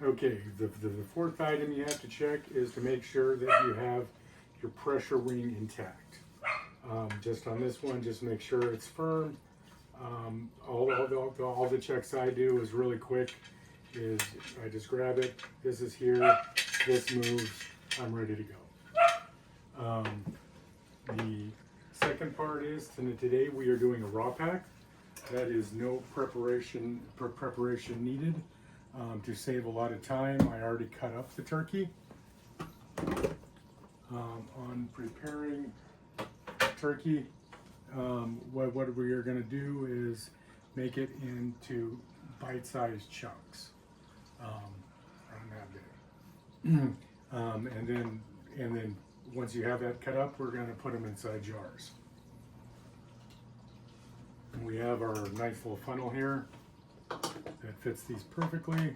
Okay, the fourth item you have to check is to make sure that you have your pressure ring intact. Just on this one, just make sure it's firm. All the checks I do is really quick. Is I just grab it. This is here. This moves. I'm ready to go. The second part is today we are doing a raw pack. That is no preparation needed. To save a lot of time, I already cut up the turkey. On preparing turkey, what we are going to do is make it into bite-sized chunks. And then once you have that cut up, we're going to put them inside jars. And we have our nice little funnel here that fits these perfectly,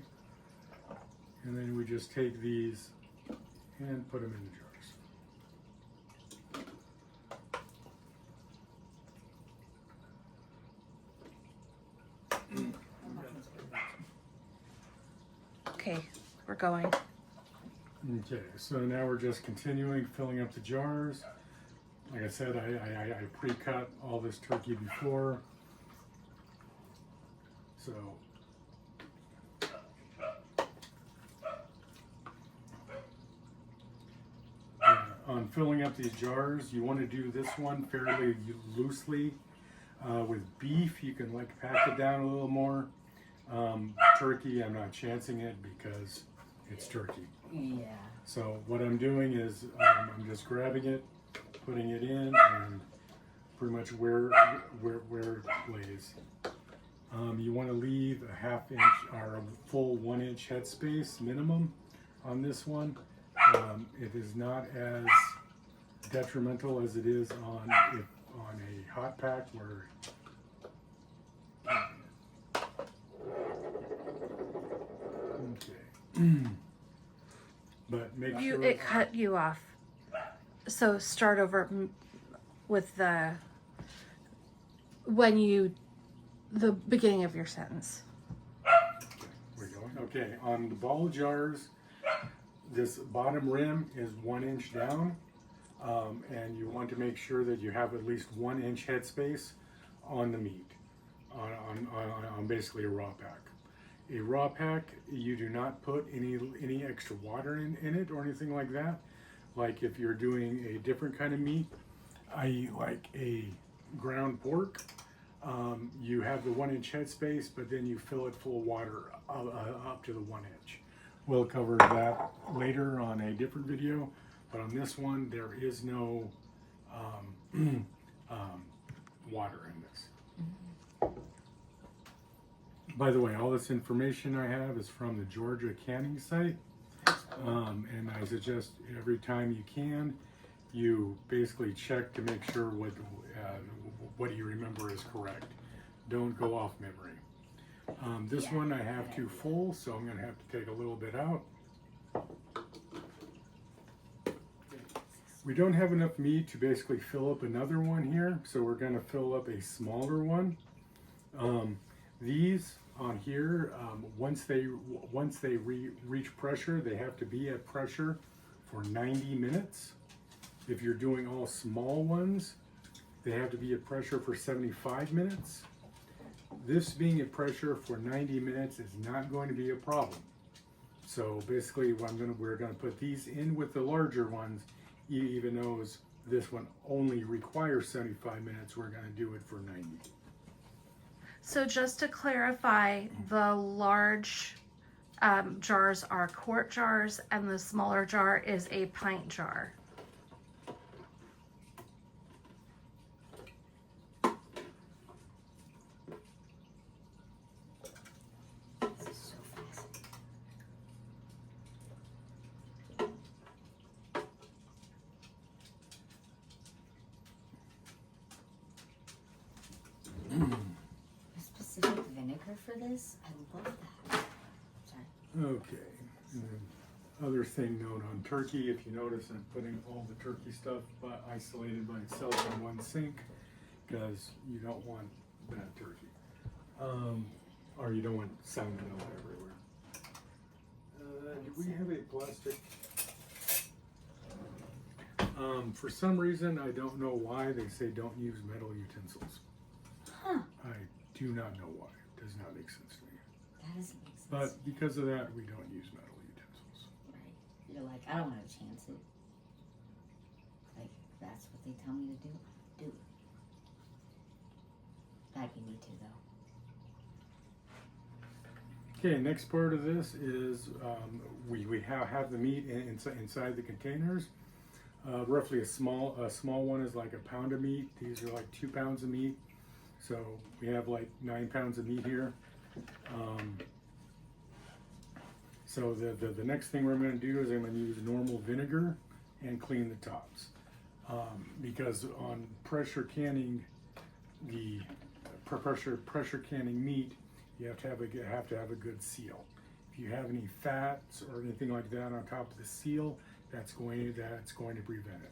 and then we just take these and put them in the jars. Okay, we're going. Okay, so now we're just continuing filling up the jars. Like I said, I pre-cut all this turkey before. So on filling up these jars, you want to do this one fairly loosely. With beef, you can like pack it down a little more. Turkey, I'm not chancing it because it's turkey. Yeah. So what I'm doing is I'm just grabbing it, putting it in, and pretty much where it lays. You want to leave a ½ inch or a full 1 inch headspace minimum on this one. It is not as detrimental as it is on a hot pack where okay. But make sure It cut you off. So start over with the beginning of your sentence. We're going. Okay, on the ball jars, this bottom rim is 1 inch down, and you want to make sure that you have at least 1 inch headspace on the meat, on basically a raw pack. A raw pack, you do not put any extra water in it or anything like that. Like if you're doing a different kind of meat, i.e. like a ground pork, you have the 1 inch headspace, but then you fill it full of water up to the 1 inch. We'll cover that later on a different video, but on this one there is no water in this. By the way, all this information I have is from the Georgia canning site, and I suggest every time you can, you basically check to make sure what you remember is correct. Don't go off memory. This one I have too full, so I'm going to have to take a little bit out. We don't have enough meat to basically fill up another one here, so we're going to fill up a smaller one. These on here, once they reach pressure, they have to be at pressure for 90 minutes. If you're doing all small ones, they have to be at pressure for 75 minutes. This being at pressure for 90 minutes is not going to be a problem. So basically we're going to put these in with the larger ones, even though this one only requires 75 minutes, we're going to do it for 90. So just to clarify, the large jars are quart jars and the smaller jar is a pint jar. This is so fascinating. A specific vinegar for this? I love that. Sorry. Okay. And then other thing note on turkey, if you notice, I'm putting all the turkey stuff isolated by itself in one sink because you don't want bad turkey. Or you don't want salmonella everywhere. we have a plastic? For some reason, I don't know why they say don't use metal utensils. Huh. I do not know why. It does not make sense to me. That doesn't make sense. But because of that, we don't use metal utensils. Right. You're like, I don't want to chance it. Like, that's what they tell me to do. Do it. That'd be me too, though. Okay, next part of this is we have the meat inside the containers. Roughly a small one is like a pound of meat. These are like 2 pounds of meat. So we have like 9 pounds of meat here. So the next thing we're going to do is I'm going to use normal vinegar and clean the tops. Because on pressure canning pressure canning meat, you have to have a good seal. If you have any fats or anything like that on top of the seal, that's going to prevent it.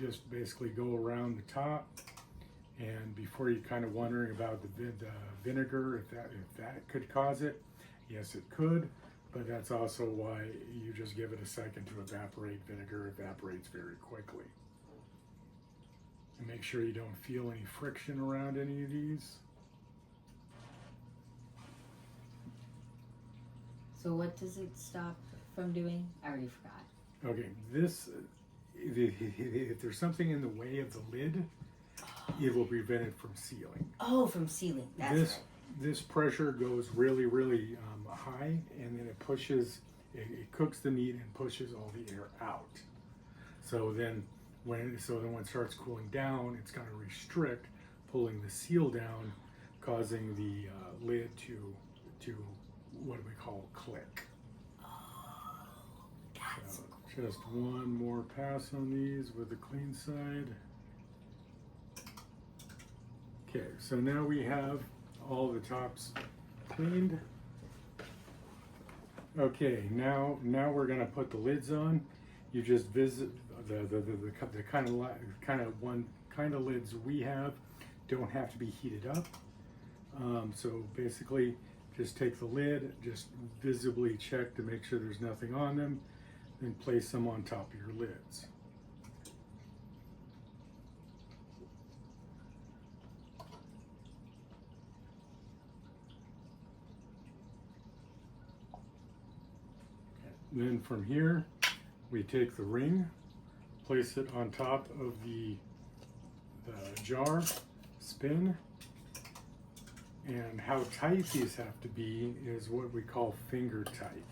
Just basically go around the top, and before you're kind of wondering about the vinegar, if that could cause it, yes, it could, but that's also why you just give it a second to evaporate. Vinegar evaporates very quickly. And make sure you don't feel any friction around any of these. So what does it stop from doing? I already forgot. Okay, if there's something in the way of the lid, it will prevent it from sealing. Oh, from sealing. That's right. This pressure goes really, really high, and then it it cooks the meat and pushes all the air out. So then when it starts cooling down, it's going to restrict, pulling the seal down, causing the lid to what we call click. That's So just one more pass on these with the clean side. Okay, so now we have all the tops cleaned. Okay, now we're gonna put the lids on. You just visit the kind of lids we have don't have to be heated up. So basically, just take the lid, just visibly check to make sure there's nothing on them, then place them on top of your lids. Then from here, we take the ring, place it on top of the jar, spin, and how tight these have to be is what we call finger tight.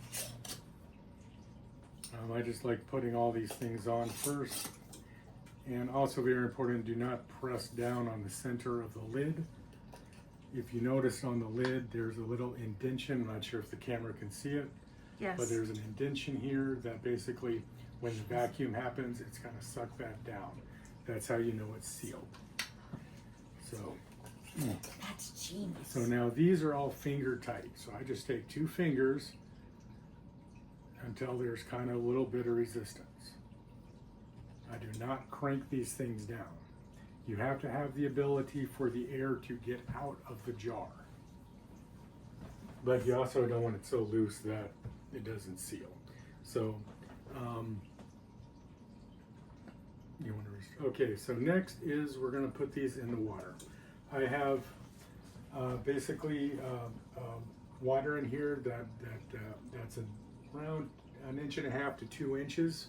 I just like putting all these things on first, and also very important, do not press down on the center of the lid. If you notice on the lid, there's a little indentation. I'm not sure if the camera can see it. Yes. But there's an indentation here that basically, when the vacuum happens, it's going to suck that down. That's how you know it's sealed. So, That's genius. so now these are all finger tight. So I just take 2 fingers until there's kind of a little bit of resistance. I do not crank these things down. You have to have the ability for the air to get out of the jar. But you also don't want it so loose that it doesn't seal. So, you want to okay, so next is we're going to put these in the water. I have basically water in here that's around 1.5 inches to 2 inches.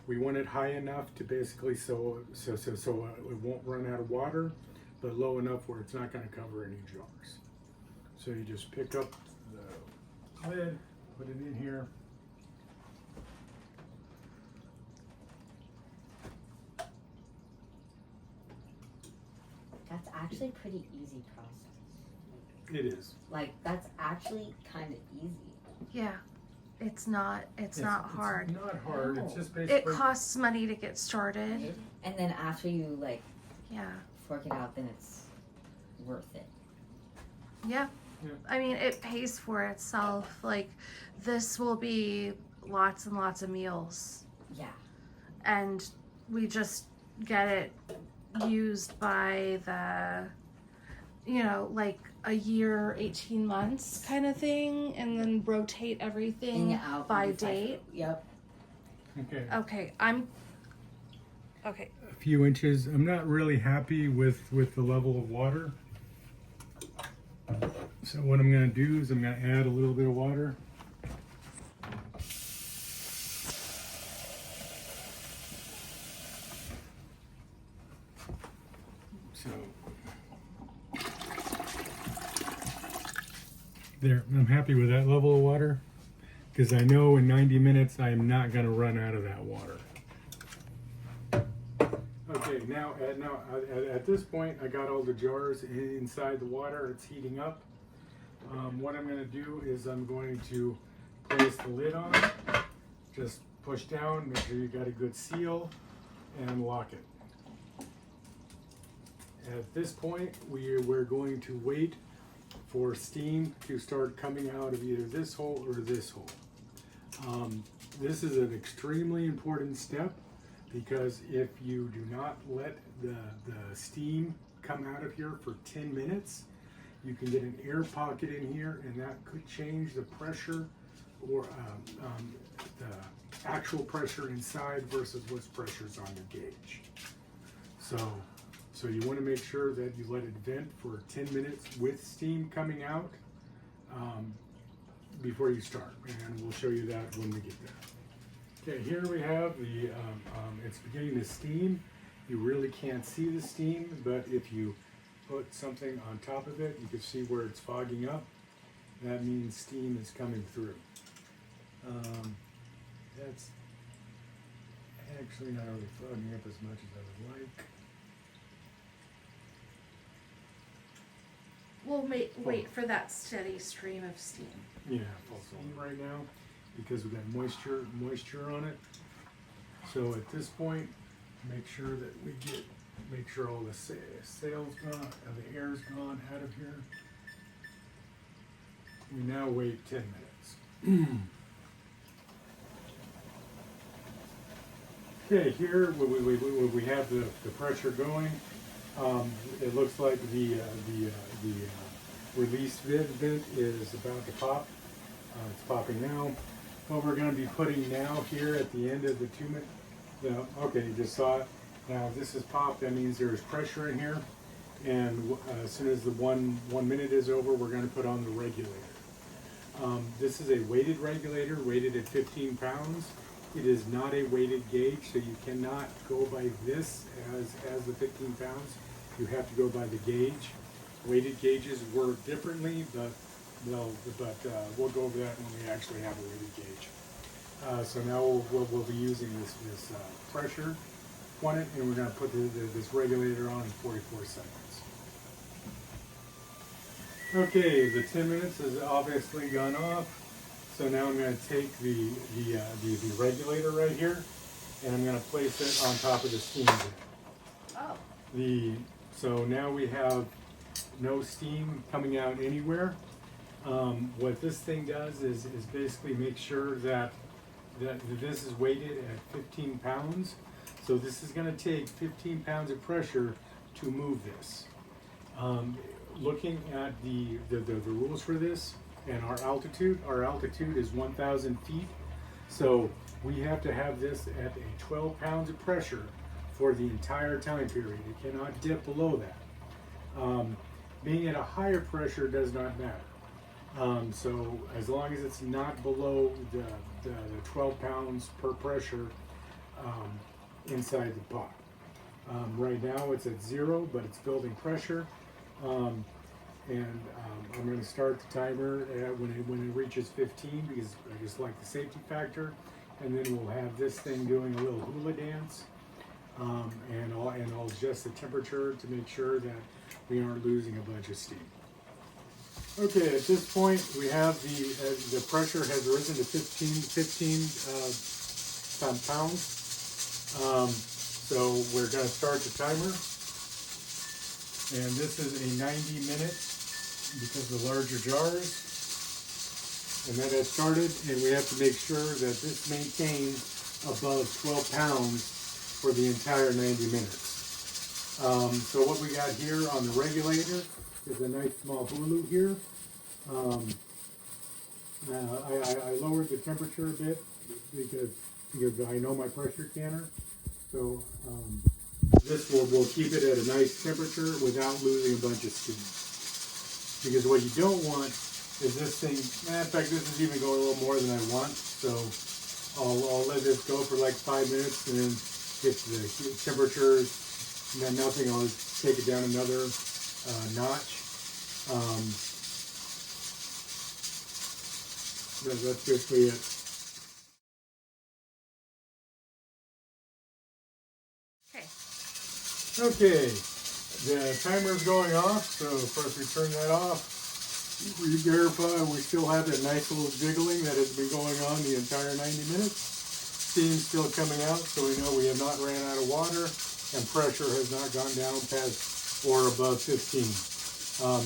We want it high enough to basically so it won't run out of water, but low enough where it's not going to cover any jars. So you just pick up the lid, put it in here. That's actually a pretty easy process. It is. Like, that's actually kind of easy. Yeah. It's not hard. It's not hard. No. It's just It basically. costs money to get started. And then after you, like, Yeah. fork it out, then it's worth it. Yeah. Yeah. I mean, it pays for itself. Like, this will be lots and lots of meals. Yeah. And we just get it used by the, like a year, 18 months kind of thing, and then rotate everything In, out, by maybe 5 date. foot. Yep. Okay. Okay, okay. A few inches. I'm not really happy with the level of water. So what I'm going to do is I'm going to add a little bit of water. So there, I'm happy with that level of water because I know in 90 minutes I am not going to run out of that water. Okay, now at this point I got all the jars inside the water. It's heating up. What I'm going to do is I'm going to place the lid on, just push down, make sure you got a good seal, and lock it. At this point, we're going to wait for steam to start coming out of either this hole or this hole. This is an extremely important step because if you do not let the steam come out of here for 10 minutes, you can get an air pocket in here, and that could change the pressure or the actual pressure inside versus what's pressures on the gauge. So you want to make sure that you let it vent for 10 minutes with steam coming out before you start, and we'll show you that when we get there. Okay, here we have the, it's beginning to steam. You really can't see the steam, but if you put something on top of it, you can see where it's fogging up. That means steam is coming through. That's actually not really fogging up as much as I would like. We'll wait for that steady stream of steam. Yeah, full steam right now because we've got moisture on it. So at this point, make sure that make sure all the sail's gone, the air's gone out of here. We now wait 10 minutes. Okay, here we have the pressure going. It looks like the release vent is about to pop. It's popping now. What we're going to be putting now here at the end of the 2 minute. Okay, you just saw it. Now this is popped. That means there's pressure in here. And as soon as the one minute is over, we're going to put on the regulator. This is a weighted regulator, weighted at 15 pounds. It is not a weighted gauge, so you cannot go by this as the 15 pounds. You have to go by the gauge. Weighted gauges work differently, but we'll go over that when we actually have a weighted gauge. So now we'll be using this pressure on it, and we're going to put this regulator on in 44 seconds. Okay, the 10 minutes has obviously gone off. So now I'm going to take the regulator right here, and I'm going to place it on top of the steam vent. Oh. So now we have no steam coming out anywhere. What this thing does is basically make sure that this is weighted at 15 pounds. So this is going to take 15 pounds of pressure to move this. Looking at the rules for this and our altitude is 1,000 feet. So we have to have this at a 12 pounds of pressure for the entire time period. It cannot dip below that. Being at a higher pressure does not matter. So as long as it's not below the 12 pounds per pressure inside the pot. Right now it's at 0, but it's building pressure. I'm going to start the timer when it reaches 15 because I just like the safety factor. And then we'll have this thing doing a little hula dance. And I'll adjust the temperature to make sure that we aren't losing a bunch of steam. Okay, at this point we have the pressure has risen to 15 pounds. So we're going to start the timer. And this is a 90 minutes because of the larger jars. And that has started, and we have to make sure that this maintains above 12 pounds for the entire 90 minutes. So what we got here on the regulator is a nice small hulu here. I lowered the temperature a bit because I know my pressure canner. So this will keep it at a nice temperature without losing a bunch of steam. Because what you don't want is this thing, in fact this is even going a little more than I want, so I'll let this go for like 5 minutes, and then if the temperature is nothing, I'll just take it down another notch. That's basically it. Okay, the timer is going off, so of course we turn that off. We verify we still have that nice little jiggling that has been going on the entire 90 minutes. Steam's still coming out, so we know we have not ran out of water, and pressure has not gone down past or above 15.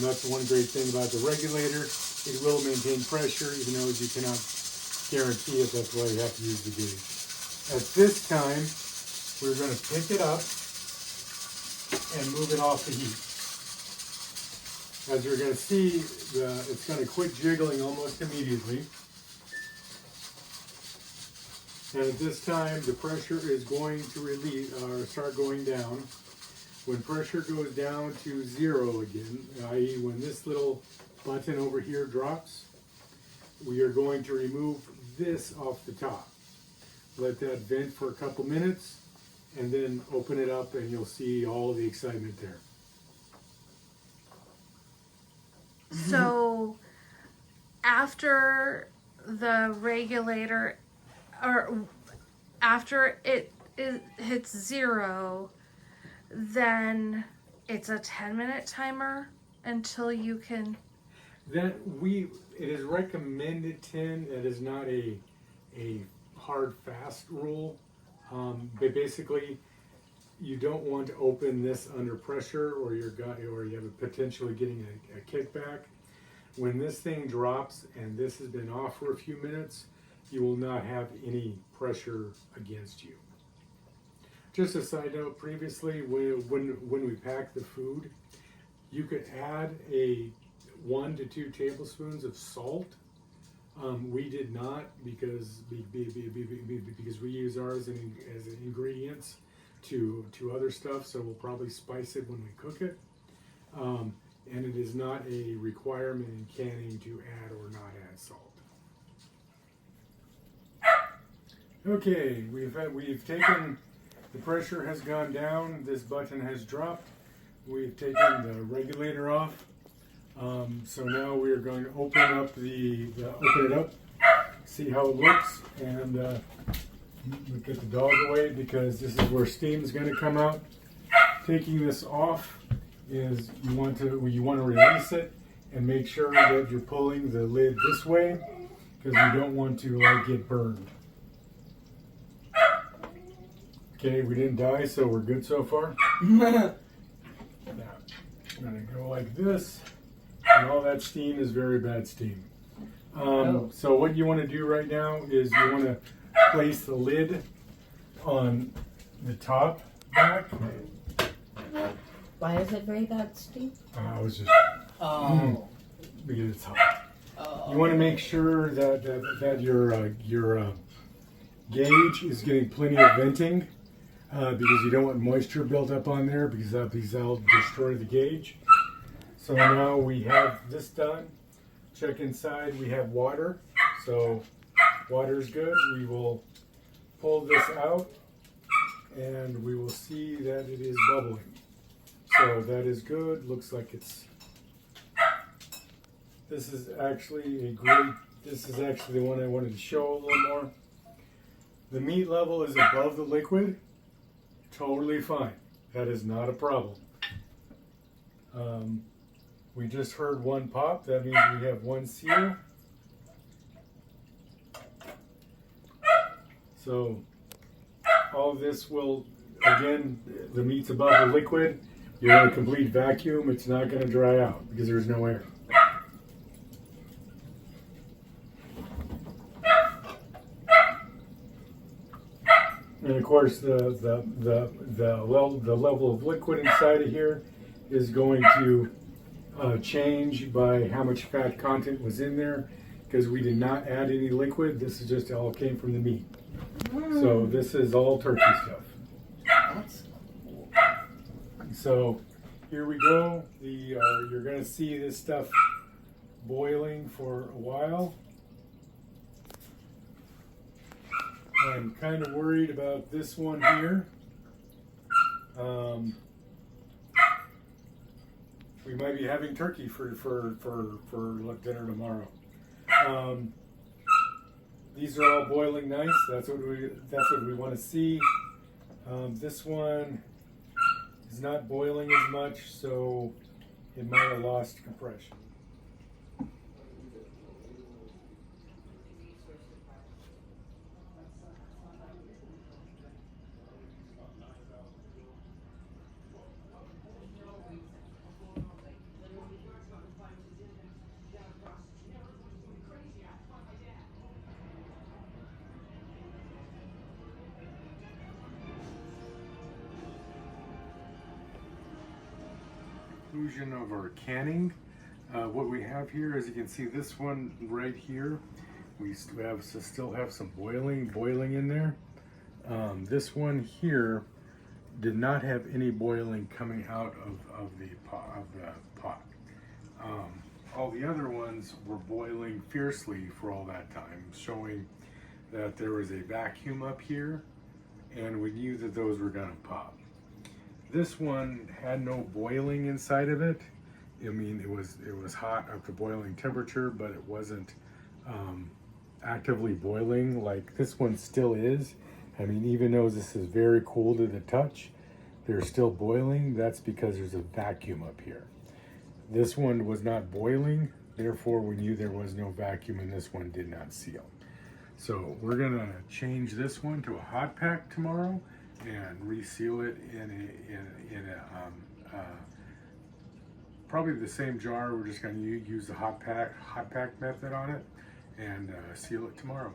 That's one great thing about the regulator. It will maintain pressure, even though you cannot guarantee it. That's why you have to use the gauge. At this time, we're going to pick it up and move it off the heat. As you're going to see, it's going to quit jiggling almost immediately. And at this time, the pressure is going to release or start going down. When pressure goes down to 0 again, i.e. when this little button over here drops, we are going to remove this off the top. Let that vent for a couple minutes, and then open it up, and you'll see all the excitement there. So after the regulator, or after it hits 0, then it's a 10-minute timer until you can. It is recommended 10. That is not a hard fast rule. But basically, you don't want to open this under pressure, or you have a potentially getting a kickback. When this thing drops and this has been off for a few minutes, you will not have any pressure against you. Just a side note, previously when we pack the food, you could add 1 to 2 tablespoons of salt. We did not, because we use ours as ingredients to other stuff, so we'll probably spice it when we cook it. And it is not a requirement in canning to add or not add salt. Okay, we've taken, the pressure has gone down, this button has dropped, we've taken the regulator off. So now we are going to open up open it up, see how it looks, and get the dog away, because this is where steam is going to come out. Taking this off is you want to release it and make sure that you're pulling the lid this way, because you don't want to get burned. Okay, we didn't die, so we're good so far. Now, I'm going to go like this. And all that steam is very bad steam. So what you want to do right now is you want to place the lid on the top back. Why is it very bad, Steve? I was just Oh. because it's hot. Oh. You want to make sure that your gauge is getting plenty of venting, because you don't want moisture built up on there, because that'll destroy the gauge. So now we have this done. Check inside, we have water. So water is good. We will pull this out, and we will see that it is bubbling. So that is good. Looks like this is actually the one I wanted to show a little more. The meat level is above the liquid. Totally fine. That is not a problem. We just heard one pop. That means we have one seal. So all of this will, again, the meat's above the liquid. You're in a complete vacuum. It's not going to dry out because there's no air. And of course, the level of liquid inside of here is going to change by how much fat content was in there because we did not add any liquid. This is just all came from the meat. So this is all turkey stuff. That's cool. So here we go. You're going to see this stuff boiling for a while. I'm kind of worried about this one here. We might be having turkey for dinner tomorrow. These are all boiling nice. That's what we want to see. This one is not boiling as much, so it might have lost compression. Conclusion of our canning. What we have here, as you can see, this one right here, we still have some boiling in there. This one here did not have any boiling coming out of the pot. All the other ones were boiling fiercely for all that time, showing that there was a vacuum up here, and we knew that those were going to pop. This one had no boiling inside of it. I mean, it was hot up to boiling temperature, but it wasn't actively boiling like this one still is. I mean, even though this is very cool to the touch, they're still boiling. That's because there's a vacuum up here. This one was not boiling, therefore we knew there was no vacuum, and this one did not seal. So we're gonna change this one to a hot pack tomorrow and reseal it in a probably the same jar. We're just going to use the hot pack method on it and seal it tomorrow.